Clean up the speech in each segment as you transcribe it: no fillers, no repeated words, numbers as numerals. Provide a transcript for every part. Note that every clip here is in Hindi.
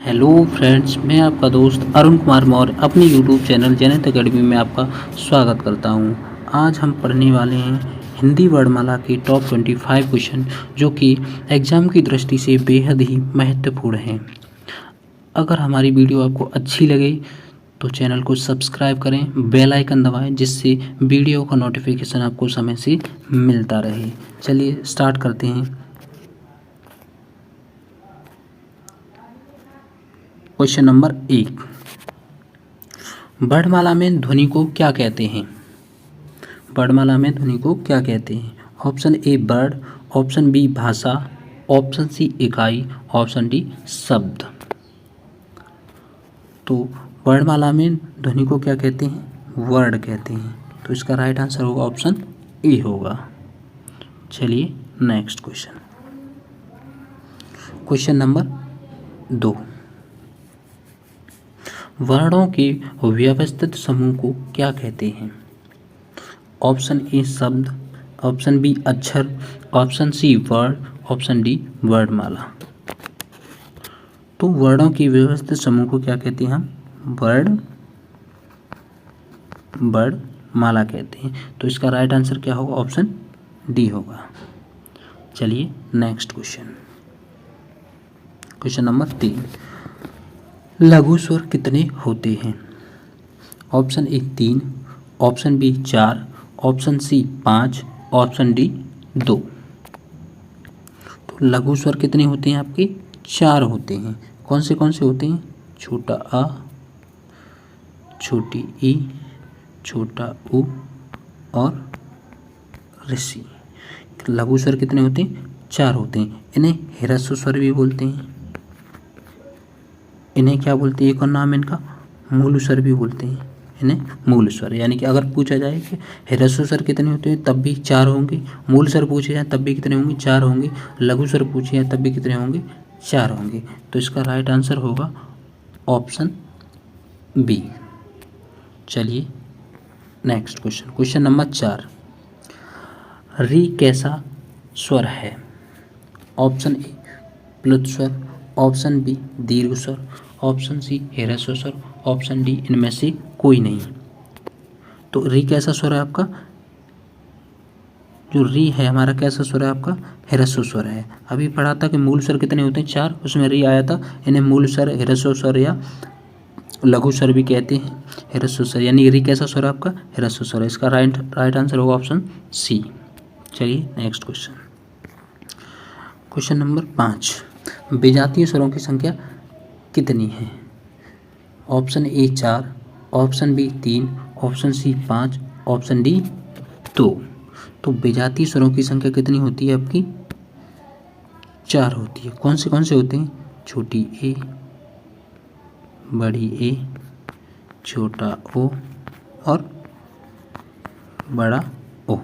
हेलो फ्रेंड्स, मैं आपका दोस्त अरुण कुमार मौर्य अपनी यूट्यूब चैनल जैनेत अकेडमी में आपका स्वागत करता हूं। आज हम पढ़ने वाले हैं हिंदी वर्णमाला के टॉप 25 क्वेश्चन जो कि एग्ज़ाम की दृष्टि से बेहद ही महत्वपूर्ण हैं। अगर हमारी वीडियो आपको अच्छी लगे तो चैनल को सब्सक्राइब करें, बेल आइकन दबाएं जिससे वीडियो का नोटिफिकेशन आपको समय से मिलता रहे। चलिए स्टार्ट करते हैं। क्वेश्चन नंबर 1, वर्णमाला में ध्वनि को क्या कहते हैं? वर्णमाला में ध्वनि को क्या कहते हैं? Option A word, option B भाषा, ऑप्शन सी इकाई, ऑप्शन डी शब्द। तो वर्णमाला में ध्वनि को क्या कहते हैं? वर्ड कहते हैं। तो इसका राइट आंसर होगा ऑप्शन ए होगा। चलिए नेक्स्ट क्वेश्चन। क्वेश्चन नंबर 2, वर्णों के व्यवस्थित समूह को क्या कहते हैं? ऑप्शन ए शब्द, ऑप्शन बी अक्षर, ऑप्शन सी वर्ण, ऑप्शन डी वर्णमाला। तो वर्णों की व्यवस्थित समूह को क्या कहते हैं हम? वर्णमाला कहते हैं। तो इसका राइट आंसर क्या होगा? ऑप्शन डी होगा। चलिए नेक्स्ट क्वेश्चन। क्वेश्चन नंबर 3, लघु स्वर कितने होते हैं? Option A 3, option B 4, option C 5, option D 2। तो लघु स्वर कितने होते हैं आपके? 4 होते हैं। कौन से होते हैं? छोटा आ, छोटी ई, छोटा उ और ऋषि। लघु स्वर कितने होते हैं? 4 होते हैं। इन्हें ह्रस्व स्वर भी बोलते हैं। इन्हें क्या बोलते हैं? एक और नाम इनका मूल स्वर भी बोलते हैं। इन्हें मूल स्वर, यानी कि अगर पूछा जाए कि ह्रस्व स्वर कितने होते हैं तब भी 4 होंगे, मूल स्वर पूछे जाए तब भी कितने होंगे? 4 होंगे, लघु स्वर पूछे जाए तब भी कितने होंगे? 4 होंगे। तो इसका राइट आंसर होगा ऑप्शन बी। चलिए नेक्स्ट क्वेश्चन। क्वेश्चन नंबर 4, री कैसा स्वर है? ऑप्शन ए प्लुत स्वर, ऑप्शन बी दीर्घ स्वर, ऑप्शन सी ह्रस्व स्वर, ऑप्शन डी इनमें से कोई नहीं। तो री कैसा स्वर है आपका? जो री है हमारा कैसा स्वर है आपका? ह्रस्व स्वर है। अभी पढ़ा था कि मूल स्वर कितने होते हैं? 4, उसमें री आया था। इन्हें मूल स्वर, ह्रस्व स्वर या लघु स्वर भी कहते हैं। ह्रस्व स्वर यानी री कैसा स्वर है आपका? ह्रस्व स्वर है। इसका राइट आंसर होगा ऑप्शन सी। चलिए नेक्स्ट क्वेश्चन। क्वेश्चन नंबर 5, विजातीय स्वरों की संख्या कितनी है? Option A 4, option B 3, option C 5, option D 2। तो विजातीय स्वरों की संख्या कितनी होती है आपकी? 4 होती है। कौन से होते हैं? छोटी ए, बड़ी ए, छोटा ओ और बड़ा ओ।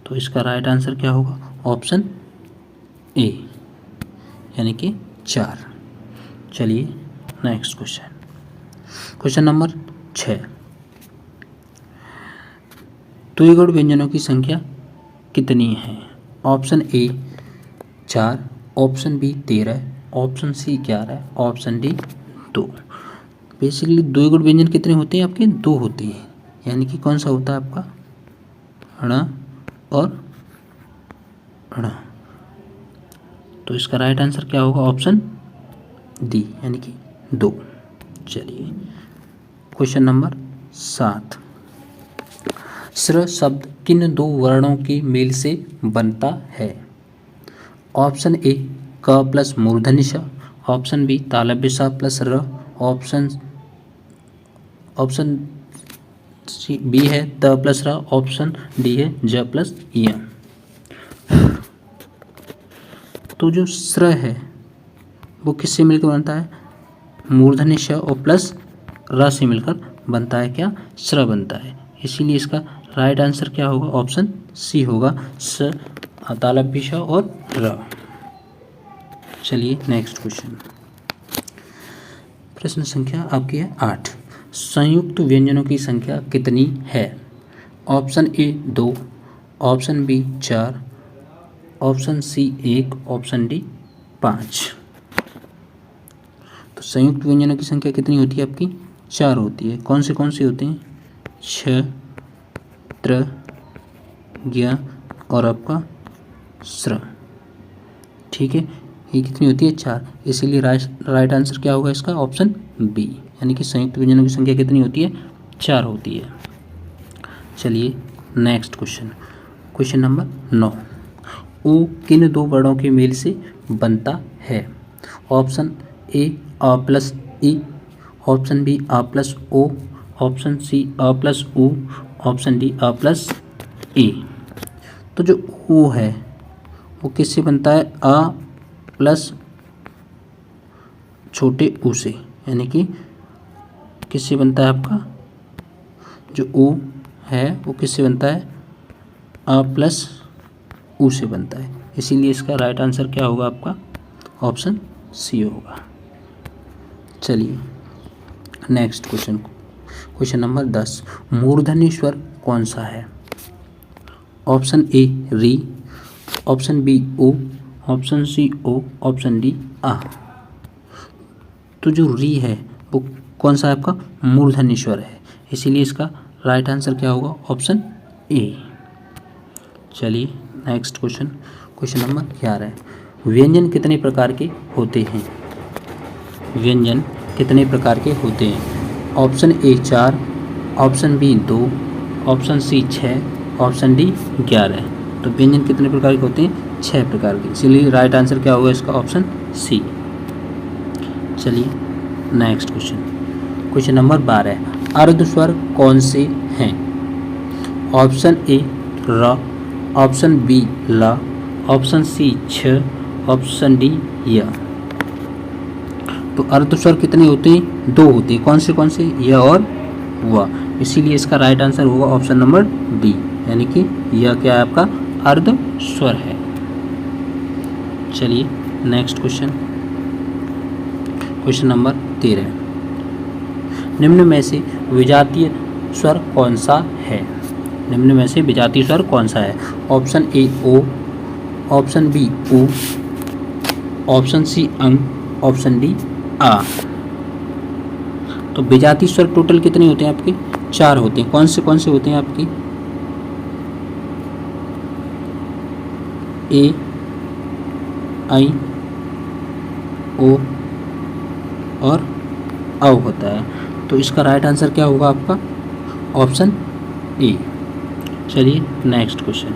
तो इसका राइट आंसर क्या होगा? ऑप्शन ए, यानी कि 4। चलिए नेक्स्ट क्वेश्चन। क्वेश्चन नंबर 6, द्विगुण व्यंजनों की संख्या कितनी है? Option A 4, option B 13, option C 11, option D 2। Basically द्विगुण व्यंजन कितने होते हैं आपके? 2 होते हैं। यानी कि कौन सा होता है आपका? ण और ण। तो इसका राइट आंसर क्या होगा? ऑप्शन डी, यानी कि 2। चलिए क्वेश्चन नंबर 7, स्र शब्द किन 2 वर्णों के मेल से बनता है? ऑप्शन ए क प्लस मूर्धन्य श, ऑप्शन बी तालव्य स प्लस र, ऑप्शन सी बी है त प्लस र, ऑप्शन डी है ज प्लस य। तो जो स्र है वो किससे मिलकर बनता है? मूर्धन्य श और प्लस र से मिलकर बनता है। क्या? स्र बनता है। इसीलिए इसका राइट आंसर क्या होगा? ऑप्शन सी होगा, स तालव्य श और र। चलिए नेक्स्ट क्वेश्चन। प्रश्न संख्या आपकी है 8, संयुक्त व्यंजनों की संख्या कितनी है? Option A 2, option B 4, option C 1, option D 5। तो संयुक्त व्यंजनों की संख्या कितनी होती है आपकी? 4 होती है। कौन से होते हैं? छ, त्र, ज्ञ और आपका स्र। ठीक है, ये कितनी होती है? 4। इसीलिए राइट आंसर क्या होगा इसका? ऑप्शन बी, यानी कि संयुक्त व्यंजनों की संख्या कितनी होती है? 4 होती है। चलिए नेक्स्ट क्वेश्चन नंबर 9। ओ किन दो वर्णों के मेल से बनता है? ऑप्शन ए आ प्लस ई, ऑप्शन बी आ प्लस ओ, ऑप्शन सी आ प्लस ऊ, ऑप्शन डी आ प्लस ए। तो जो ओ है वो किससे बनता है? आ प्लस छोटे ऊ से, यानी कि किससे बनता है आपका? जो ओ है वो किससे बनता है? आ प्लस ऊ से बनता है। इसीलिए इसका राइट आंसर क्या होगा आपका? ऑप्शन सी होगा। चलिए नेक्स्ट क्वेश्चन नंबर 10। मूर्धन्य स्वर कौन सा है? ऑप्शन ए री, ऑप्शन बी ओ, ऑप्शन सी ओ, ऑप्शन डी आ। तो जो री है वो कौन सा है आपका? मूर्धन्य स्वर है। इसीलिए इसका राइट आंसर क्या होगा? Option A. चलिए नेक्स्ट क्वेश्चन नंबर 11। व्यंजन कितने प्रकार के होते हैं? व्यंजन कितने प्रकार के होते हैं? Option A 4, option B 2, option C 6, option D 11। तो व्यंजन कितने प्रकार के होते हैं? 6 प्रकार के। इसलिए राइट आंसर क्या होगा इसका? Option C. चलिए नेक्स्ट क्वेश्चन नंबर 12। अर्धस्वर कौन से हैं? ऑप्शन ए र, ऑप्शन बी ला, ऑप्शन सी छ, ऑप्शन डी य। तो अर्धस्वर कितने होते हैं? 2 होते हैं। कौन से? य और व। इसीलिए इसका राइट आंसर होगा ऑप्शन नंबर बी, यानी कि यह क्या है आपका? अर्धस्वर है। चलिए नेक्स्ट क्वेश्चन नंबर 13। निम्न में से विजातीय स्वर कौन सा है? निम्न में से विजातीय स्वर कौन सा है? ऑप्शन ए ओ, ऑप्शन बी ऊ, ऑप्शन सी अंग, ऑप्शन डी आ। तो विजातीय स्वर टोटल कितने होते हैं आपके? 4 होते हैं। कौन से होते हैं आपके? ए, आई, ओ और औ होता है। तो इसका राइट आंसर क्या होगा आपका? Option A. चलिए नेक्स्ट क्वेश्चन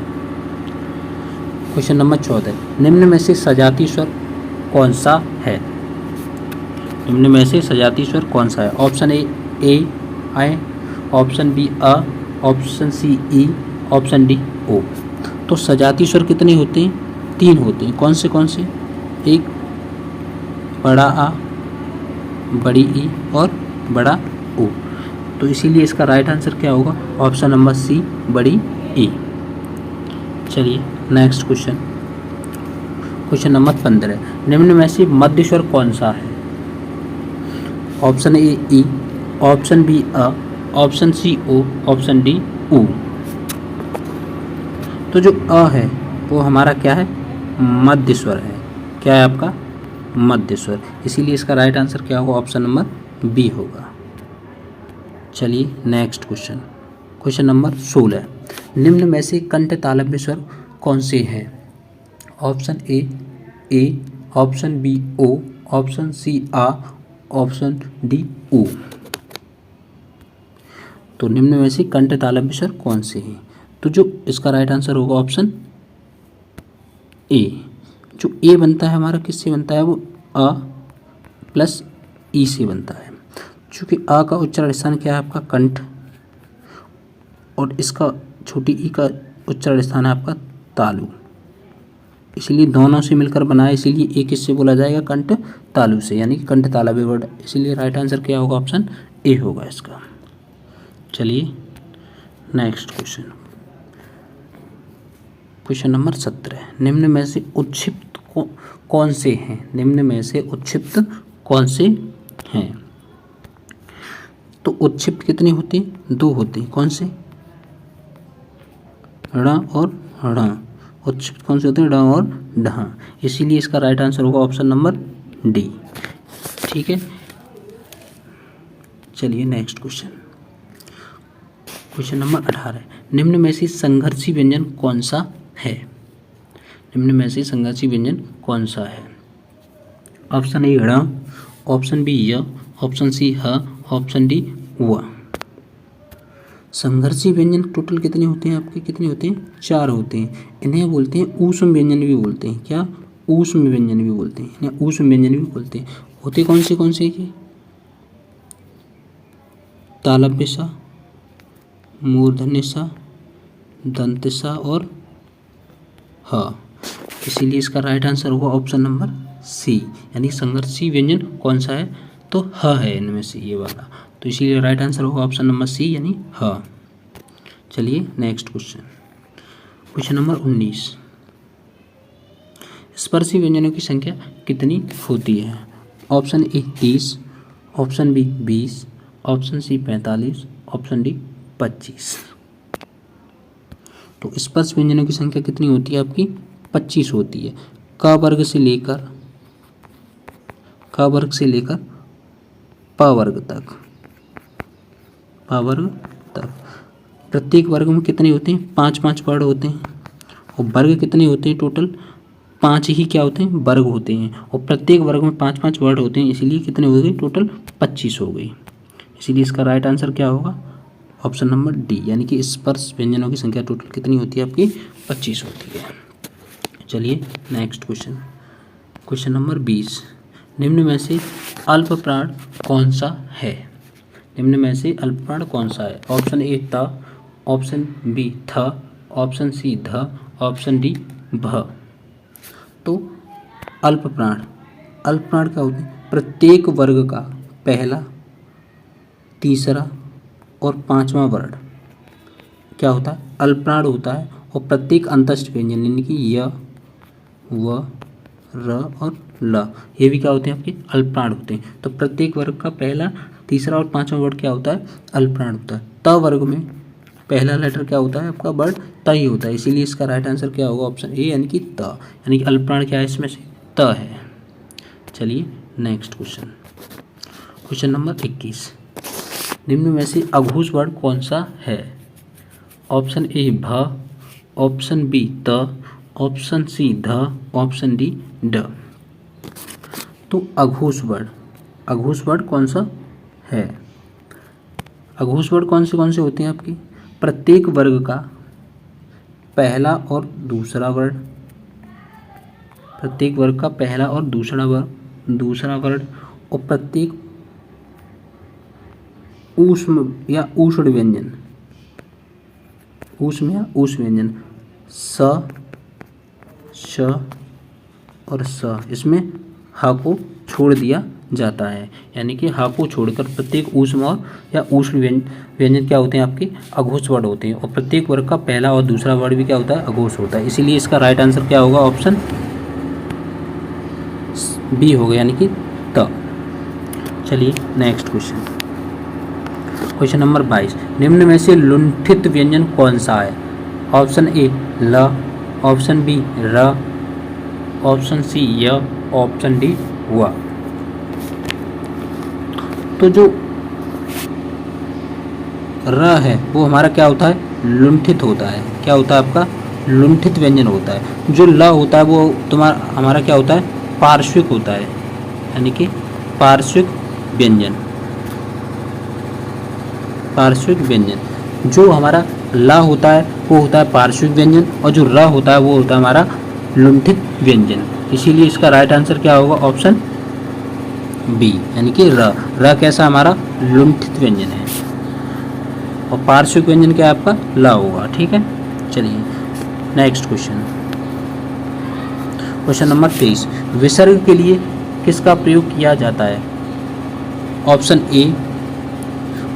नंबर 14। निम्न में से सजातीय स्वर कौन सा है? निम्न में से सजातीय स्वर कौन सा है? ऑप्शन ए आई, ऑप्शन बी अ, ऑप्शन सी ई, ऑप्शन डी ओ। तो सजातीय स्वर कितने होते हैं? 3 होते हैं। कौन से? एक बड़ा आ, बड़ी ई और बड़ा ओ। तो इसीलिए इसका राइट आंसर क्या होगा? ऑप्शन नंबर सी बड़ी ई। चलिए नेक्स्ट क्वेश्चन नंबर 15। निम्न में से मध्य स्वर कौन सा है? ऑप्शन ए ई, ऑप्शन बी अ, ऑप्शन सी ओ, ऑप्शन डी ऊ। तो जो अ है वो हमारा क्या है? मध्य स्वर है। क्या है आपका? मध्य स्वर। इसीलिए इसका राइट आंसर क्या होगा? ऑप्शन नंबर बी होगा। चलिए नेक्स्ट क्वेश्चन नंबर 16। निम्न में से कंठ तालव्य स्वर कौन से हैं? ऑप्शन ए, ऑप्शन बी ओ, ऑप्शन सी आ, ऑप्शन डी ऊ। तो निम्न में से कंठ तालव्य स्वर कौन से हैं? तो जो इसका राइट आंसर होगा ऑप्शन ए। जो ए बनता है हमारा किससे बनता है? वो अ प्लस ई से बनता है। चूँकि अ का उच्चारण स्थान क्या है आपका? कंठ, और इसका छोटी ई का उच्चारण स्थान है आपका तालु। इसलिए दोनों से मिलकर बना है, इसीलिए ए किससे बोला जाएगा? कंठ तालु से, यानी कि कंठ तालव्य वर्ड। इसीलिए राइट आंसर क्या होगा? ऑप्शन ए होगा इसका। चलिए नेक्स्ट क्वेश्चन नंबर 17। निम्न में से उत्क्षिप्त कौन से हैं? निम्न में से उत्क्षिप्त कौन से हैं? तो उत्क्षिप्त कितने होते हैं? 2 होते हैं। कौन से? ड़ और ढ़। उत्क्षिप्त कौन से होते हैं? ड़ और ढ। इसीलिए इसका राइट आंसर होगा ऑप्शन नंबर डी। ठीक है। चलिए नेक्स्ट क्वेश्चन, क्वेश्चन नंबर 18, निम्न में से संघर्षी व्यंजन कौन सा है? निम्न में से संघर्षी व्यंजन कौन सा है? ऑप्शन ए ण, ऑप्शन बी य, ऑप्शन सी ह, ऑप्शन डी व। संघर्षी व्यंजन टोटल कितने होते हैं आपके? कितने होते हैं? 4 होते हैं। इन्हें बोलते हैं ऊष्म व्यंजन भी बोलते हैं। क्या? ऊष्म व्यंजन भी बोलते हैं, इन्हें ऊष्म व्यंजन भी बोलते हैं। होते कौन से ये? तालव्य सा, मूर्धन्य सा, दंत सा और ह। इसीलिए इसका राइट आंसर होगा ऑप्शन नंबर सी, यानी संघर्षी व्यंजन कौन सा है? तो ह है इनमें से ये वाला, तो इसीलिए राइट आंसर होगा ऑप्शन नंबर सी यानी ह। चलिए नेक्स्ट क्वेश्चन, क्वेश्चन नंबर 19, स्पर्शी व्यंजनों की संख्या कितनी होती है? Option A 30, option B 20, option C 45, option D 25। तो स्पर्श व्यंजनों की संख्या कितनी होती है आपकी? 25 होती है। क वर्ग से लेकर प वर्ग तक, प्रत्येक वर्ग में कितने होते हैं? 5-5 वर्ड होते हैं। और वर्ग कितने होते हैं? टोटल 5 ही क्या होते हैं? वर्ग होते हैं। और प्रत्येक वर्ग में 5-5 वर्ड होते हैं, इसीलिए कितने हो गए? टोटल 25 हो गई। इसीलिए इसका राइट आंसर क्या होगा? ऑप्शन नंबर डी, यानी कि स्पर्श व्यंजनों की संख्या टोटल कितनी होती है आपकी? 25 होती है। चलिए नेक्स्ट क्वेश्चन, क्वेश्चन नंबर 20, निम्न में से अल्प प्राण कौन सा है? निम्न में से अल्प प्राण कौन सा है? ऑप्शन ए त, ऑप्शन बी थ, ऑप्शन सी ध, ऑप्शन डी भ। तो अल्प प्राण क्या होते हैं? प्रत्येक वर्ग का पहला, तीसरा और 5वां वर्ण क्या होता है? अल्प प्राण होता है। और प्रत्येक अंतस्थ व्यंजन यानी कि य, व, र और ल, ये भी क्या होते हैं? आपके अल्प प्राण होते हैं। तो प्रत्येक वर्ग का पहला, तीसरा और 5वां वर्ड क्या होता है? अल्प प्राण होता है। त वर्ग में पहला लेटर क्या होता है? आपका वर्ड त ही होता है, इसीलिए इसका राइट आंसर क्या होगा? ऑप्शन ए यानी कि त, यानी कि अल्प प्राण क्या है इसमें से? त है। चलिए नेक्स्ट क्वेश्चन, क्वेश्चन नंबर 21, निम्न में से अघोष वर्ण कौन सा है? ऑप्शन ए भ, ऑप्शन बी त, ऑप्शन सी ध, ऑप्शन डी ड। तो अघोष वर्ण कौन सा है? अघोष वर्ण कौन से होते हैं आपकी? प्रत्येक वर्ग का पहला और दूसरा वर्ण, प्रत्येक वर्ग का पहला और दूसरा वर्ण, और प्रत्येक ऊष्म या ऊष्ण व्यंजन, स, श और स, इसमें ह को छोड़ दिया जाता है, यानी कि ह को छोड़कर प्रत्येक ऊष्म और या ऊष्ण व्यंजन क्या होते हैं? आपके अघोष वर्ण होते हैं। और प्रत्येक वर्ग का पहला और दूसरा वर्ण भी क्या होता है? अघोष होता है। इसीलिए इसका राइट आंसर क्या होगा? ऑप्शन बी होगा, यानी कि त। चलिए नेक्स्ट क्वेश्चन, क्वेश्चन नंबर 22, निम्न में से लुंठित व्यंजन कौन सा है? ऑप्शन ए ल, ऑप्शन बी र, ऑप्शन सी य, ऑप्शन डी व। तो जो र है वो हमारा क्या होता है? लुंठित होता है। क्या होता है आपका? लुंठित व्यंजन होता है। जो ल होता है वो हमारा क्या होता है? पार्श्विक होता है, यानी कि पार्श्विक व्यंजन। जो हमारा ला होता है वो होता है पार्श्विक व्यंजन, और जो र होता है वो होता है हमारा लुंठित व्यंजन। इसीलिए इसका राइट आंसर क्या होगा? ऑप्शन बी, यानी कि र कैसा? हमारा लुंठित व्यंजन है, और पार्श्विक व्यंजन क्या है आपका? ला होगा। ठीक है, चलिए नेक्स्ट क्वेश्चन, क्वेश्चन नंबर 23, विसर्ग के लिए किसका प्रयोग किया जाता है? Option A,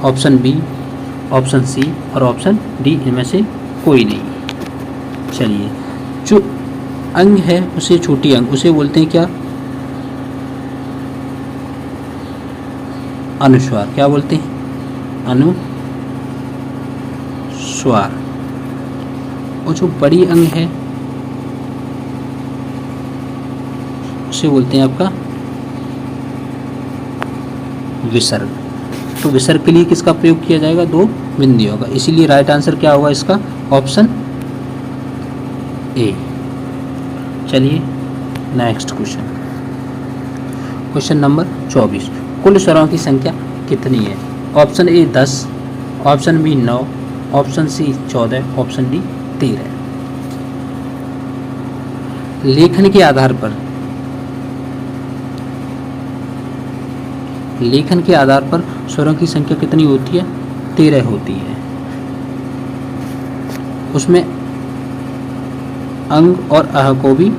option B, option C और ऑप्शन डी, इनमें से कोई नहीं। चलिए, जो अंग है उसे छोटी अंग उसे बोलते हैं क्या? अनुस्वार। क्या बोलते हैं? अनुस्वार। और जो बड़ी अंग है उसे बोलते हैं आपका विसर्ग। तो विसर्ग के लिए किसका प्रयोग किया जाएगा, 2 बिंदियों का। इसीलिए राइट आंसर क्या होगा इसका, ऑप्शन ए। चलिए नेक्स्ट क्वेश्चन, क्वेश्चन नंबर 24। कुल स्वरों की संख्या कितनी है? Option A 10, option B 9, option C 14, option D 13। लेखन के आधार पर स्वरों की संख्या कितनी होती है? 13 होती है। उसमें अंग और अह को भी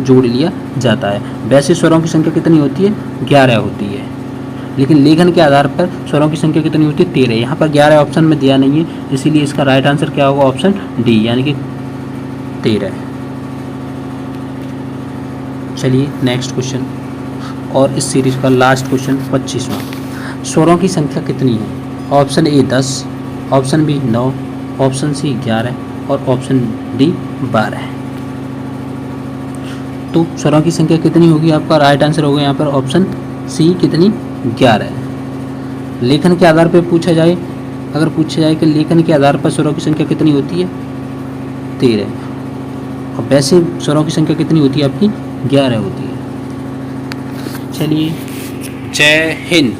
जोड़ लिया जाता है। वैसे स्वरों की संख्या कितनी होती है? 11 होती है। लेकिन लेखन के आधार पर स्वरों की संख्या कितनी होती है? 13। यहाँ पर 11 ऑप्शन में दिया नहीं है, इसीलिए इसका राइट आंसर क्या होगा, ऑप्शन डी यानी कि 13। चलिए नेक्स्ट क्वेश्चन, और इस सीरीज का लास्ट क्वेश्चन 25वां। स्वरों की संख्या कितनी है? Option A 10, option B 9, option C 11 और ऑप्शन डी 12। तो स्वरों की संख्या कितनी होगी? आपका राइट आंसर होगा यहाँ पर ऑप्शन सी, कितनी? 11। लेखन के आधार पर पूछा जाए, अगर पूछा जाए कि लेखन के आधार पर स्वरों की संख्या कितनी होती है? 13। और वैसे स्वरों की संख्या कितनी होती है आपकी? 11 होती है। चलिए, जय हिंद।